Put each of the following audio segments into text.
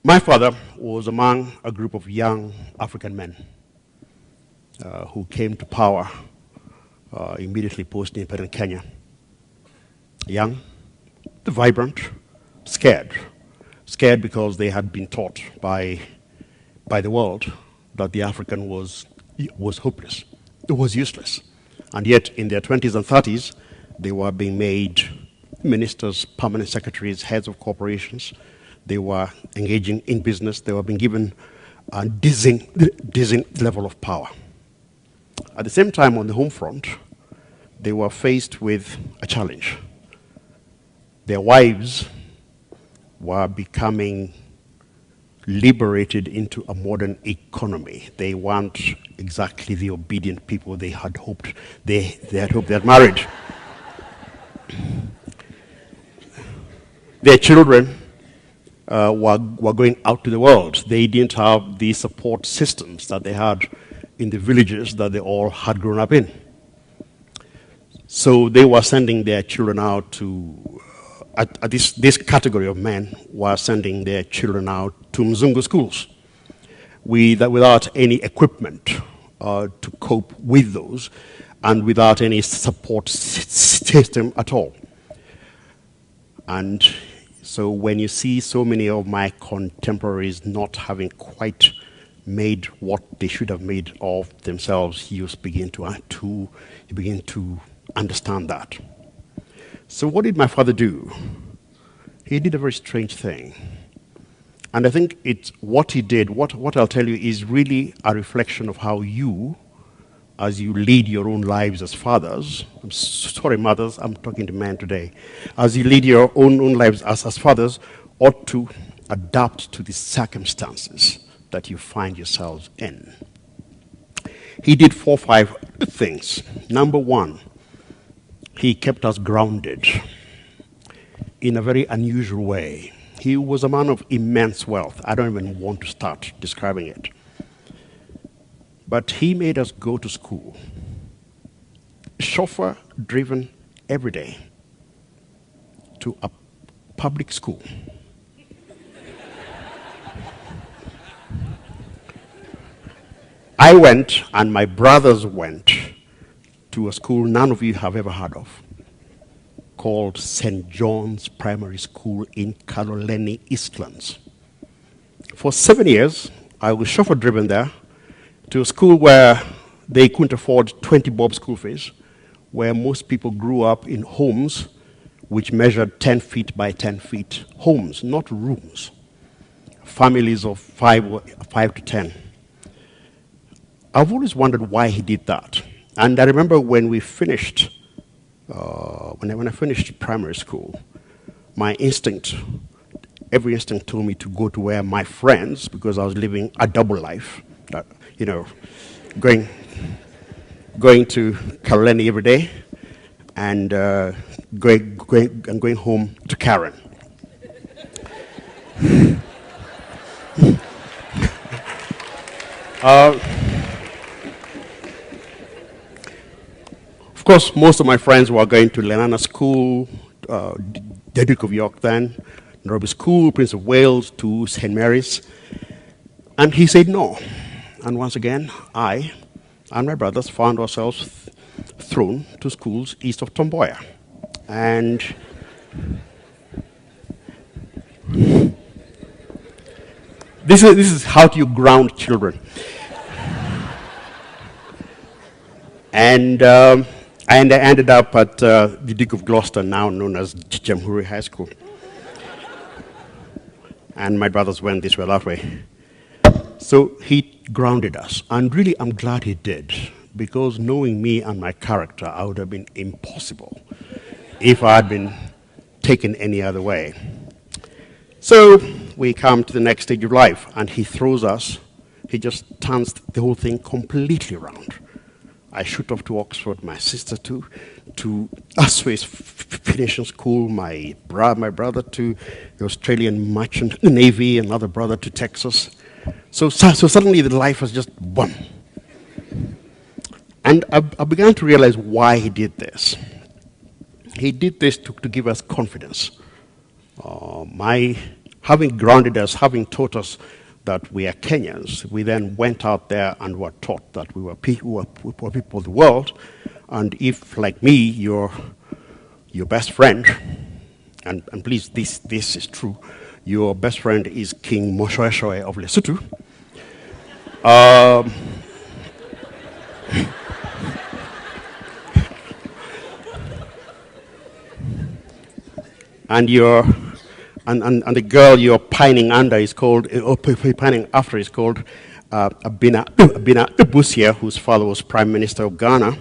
My father was among a group of young African men who came to power immediately post-independent Kenya. Young, vibrant, scared. Scared because they had been taught by the world that the African was hopeless, it was useless. And yet in their 20s and 30s, they were being made ministers, permanent secretaries, heads of corporations. They were engaging in business. They were being given a dizzying level of power. At the same time, on the home front, they were faced with a challenge. Their wives were becoming liberated into a modern economy. They weren't exactly the obedient people they had hoped they had married. Their children were going out to the world. They didn't have the support systems that they had in the villages that they all had grown up in. So they were sending their children out to, this category of men were sending their children out to Mzungu schools without any equipment to cope with those and without any support system at all. And so when you see so many of my contemporaries not having quite made what they should have made of themselves, you begin to understand that. So what did my father do? He did a very strange thing. And I think what he did, what I'll tell you, is really a reflection of how you, as you lead your own lives as fathers, I'm sorry mothers, I'm talking to men today, as you lead your own lives as fathers, ought to adapt to the circumstances that you find yourselves in. He did 4 or 5 things. Number one, he kept us grounded in a very unusual way. He was a man of immense wealth. I don't even want to start describing it. But he made us go to school, chauffeur-driven every day, to a public school. I went, and my brothers went, to a school none of you have ever heard of, called St. John's Primary School in Kaloleni, Eastlands. For 7 years, I was chauffeur-driven there to a school where they couldn't afford 20 bob school fees, where most people grew up in homes which measured 10 feet by 10 feet, homes, not rooms, families of 5 to 10. I've always wondered why he did that. And I remember when we finished, when I finished primary school, my instinct, every instinct told me to go to where my friends, because I was living a double life, you know, going to Kaloleni every day and going home to Karen. Of course, most of my friends were going to Lenana School, the Duke of York then, Nairobi School, Prince of Wales, to St. Mary's. And he said no. And once again, I and my brothers found ourselves thrown to schools east of Tomboya. And this is how do you ground children. And I ended up at the Duke of Gloucester, now known as Jamhuri High School. And my brothers went this way, that way. So he grounded us, and really I'm glad he did, because knowing me and my character, I would have been impossible if I had been taken any other way. So we come to the next stage of life, and he throws us, he just turns the whole thing completely around. I shoot off to Oxford, my sister to Asways finishing school, my brother to the Australian Merchant Navy, another brother to Texas. So suddenly the life was just boom. And I began to realize why he did this. He did this to give us confidence. My Having grounded us, having taught us that we are Kenyans, we then went out there and were taught that we were people of the world. And if, like me, your best friend, and please, this is true, your best friend is King Moshoeshoe of Lesotho, and and the girl you're pining under is called, or pining after is called Abina Busia, whose father was Prime Minister of Ghana.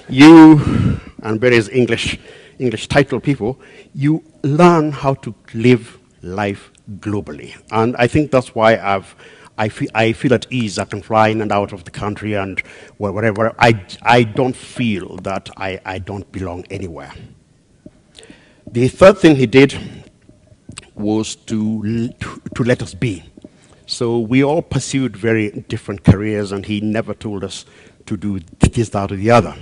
You and various English title people, you learn how to live life globally, and I think that's why I feel at ease. I can fly in and out of the country and wherever. I don't feel that I don't belong anywhere. The third thing he did was to let us be. So we all pursued very different careers, and he never told us to do this, that, or the other.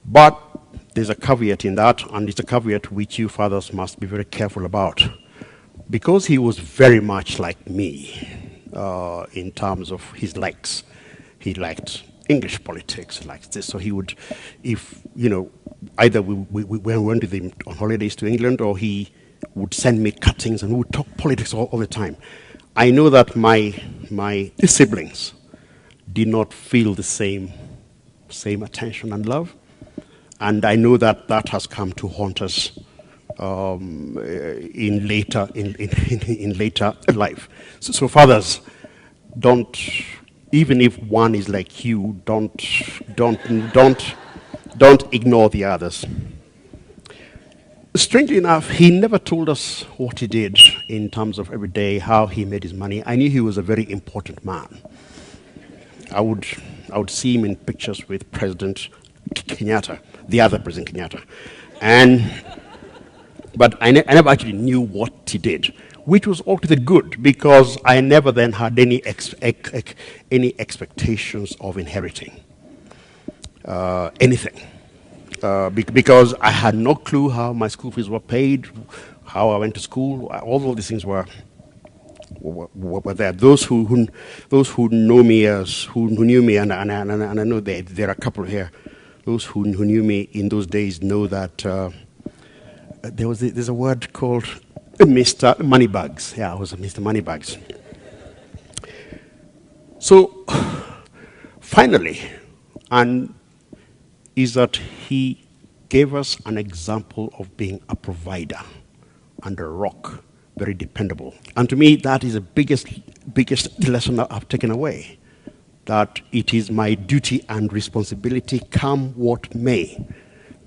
But there's a caveat in that, and it's a caveat which you fathers must be very careful about. Because he was very much like me in terms of his likes. He liked English politics, like this. So he would, if, either we went with him on holidays to England, or he would send me cuttings, and we would talk politics all the time. I know that my siblings did not feel the same attention and love, and I know that that has come to haunt us in later life. So fathers, don't, even if one is like you, don't ignore the others. Strangely enough, he never told us what he did in terms of every day, how he made his money. I knew he was a very important man. I would see him in pictures with President Kenyatta, the other President Kenyatta. But I never actually knew what he did, which was altogether good, because I never then had any expectations of inheriting anything. Because I had no clue how my school fees were paid, how I went to school. All of these things were there. Those who know me who knew me, and I know there are a couple here. Those who knew me in those days know that there's a word called Mr. Moneybags. Yeah, I was a Mr. Moneybags. So finally, is that he gave us an example of being a provider and a rock, very dependable. And to me, that is the biggest lesson that I've taken away, that it is my duty and responsibility, come what may,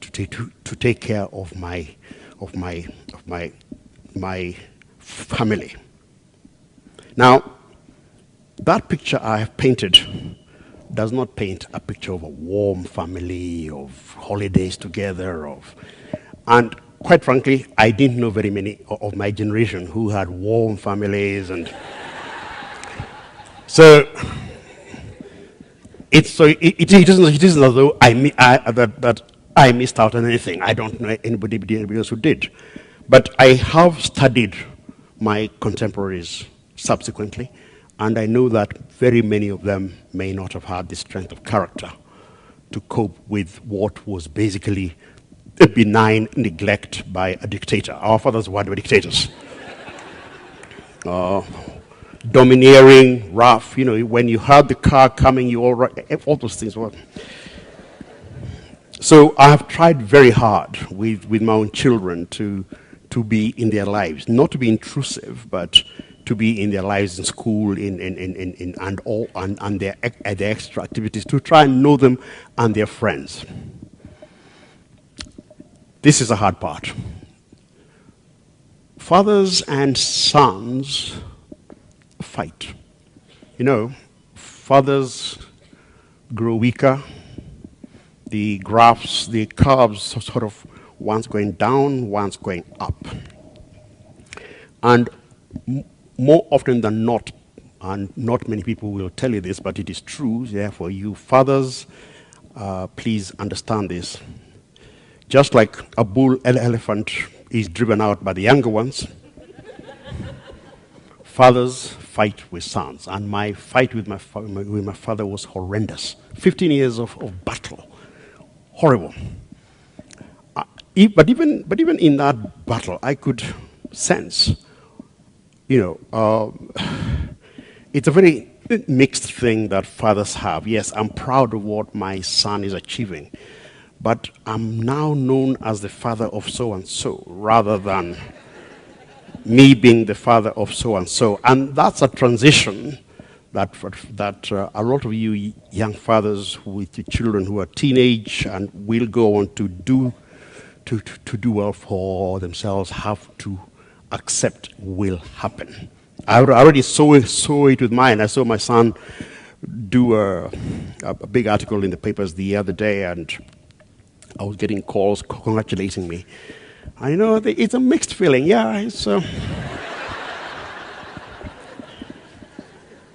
to take care of my family. Now, that picture I have painted does not paint a picture of a warm family, of holidays together, and quite frankly, I didn't know very many of my generation who had warm families, and so it isn't as though that I missed out on anything. I don't know anybody else who did, but I have studied my contemporaries subsequently, and I know that very many of them may not have had the strength of character to cope with what was basically a benign neglect by a dictator. Our fathers were dictators. Domineering, rough, when you heard the car coming, all those things were. So I have tried very hard with my own children to be in their lives, not to be intrusive, but to be in their lives in school, and their extra activities, to try and know them and their friends. This is a hard part. Fathers and sons fight. Fathers grow weaker. The graphs, the curves, sort of, one's going down, one's going up. And more often than not, and not many people will tell you this, but it is true, therefore you fathers, please understand this. Just like a bull elephant is driven out by the younger ones, fathers fight with sons, and my fight with my father was horrendous. 15 years of battle, horrible. But even in that battle, I could sense, it's a very mixed thing that fathers have. Yes, I'm proud of what my son is achieving, but I'm now known as the father of so and so, rather than me being the father of so and so. And that's a transition that a lot of you young fathers with your children who are teenage and will go on to do well for themselves have to accept will happen. I already saw it with mine. I saw my son do a big article in the papers the other day, and I was getting calls congratulating me. I know it's a mixed feeling. Yeah, it's.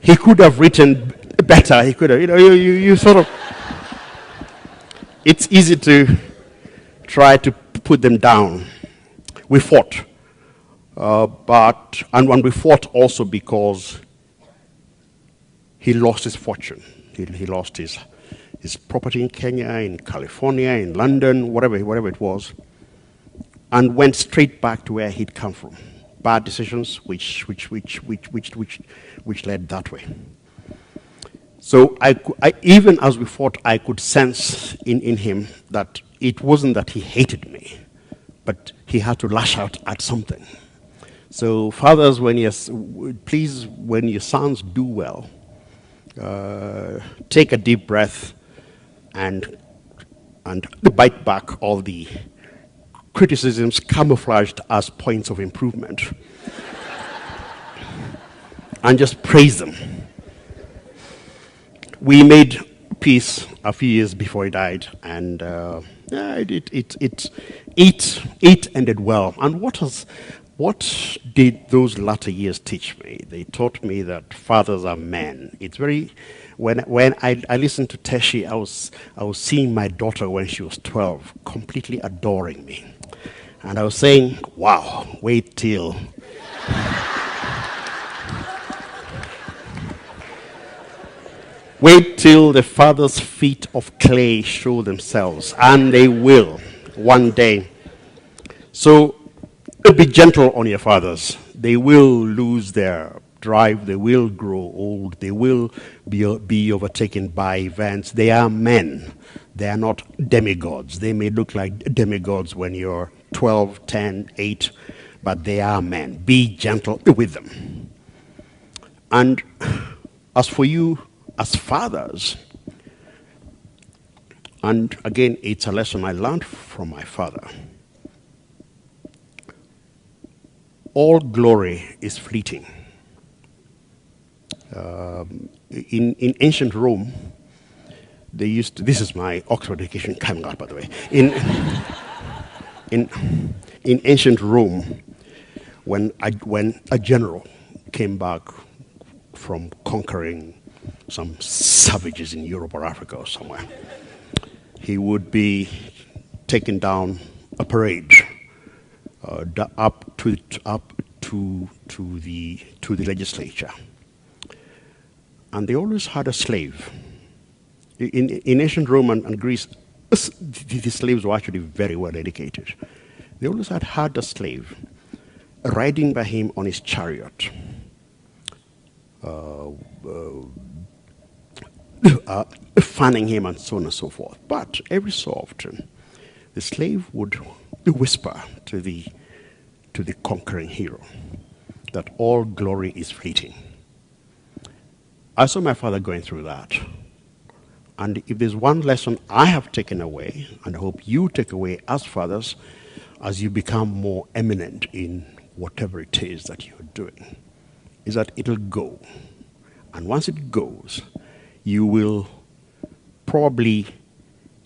He could have written better. He could have. You sort of. It's easy to try to put them down. We fought, and when we fought also because he lost his fortune. He lost his property in Kenya, in California, in London, whatever it was, and went straight back to where he'd come from. Bad decisions, which led that way. So even as we fought, I could sense in him that it wasn't that he hated me, but he had to lash out at something. So fathers, please, when your sons do well, take a deep breath and bite back all the criticisms camouflaged as points of improvement, and just praise them. We made peace a few years before he died, and it ended well. And what did those latter years teach me? They taught me that fathers are men. It's very. When I listened to Teshi, I was seeing my daughter when she was 12, completely adoring me, and I was saying, "Wow, wait till." Wait till the father's feet of clay show themselves, and they will one day. So be gentle on your fathers. They will lose their drive. They will grow old. They will be overtaken by events. They are men. They are not demigods. They may look like demigods when you're 12, 10, 8, but they are men. Be gentle with them. And as for you, as fathers, and again, it's a lesson I learned from my father. All glory is fleeting. In ancient Rome, they used to, this is my Oxford education coming out, by the way. In ancient Rome, when a general came back from conquering some savages in Europe or Africa or somewhere, he would be taken down a parade up to the legislature, and they always had a slave. In ancient Rome and Greece, the slaves were actually very well educated. They always had a slave riding by him on his chariot. Fanning him and so on and so forth. But every so often, the slave would whisper to the conquering hero that all glory is fleeting. I saw my father going through that. And if there's one lesson I have taken away, and I hope you take away as fathers, as you become more eminent in whatever it is that you're doing, is that it'll go. And once it goes, you will probably,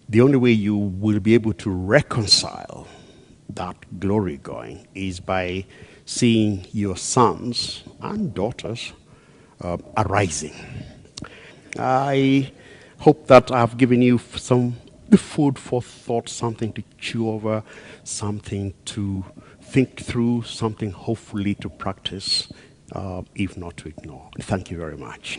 the only way you will be able to reconcile that glory going is by seeing your sons and daughters arising. I hope that I've given you some food for thought, something to chew over, something to think through, something hopefully to practice if not to ignore. Thank you very much.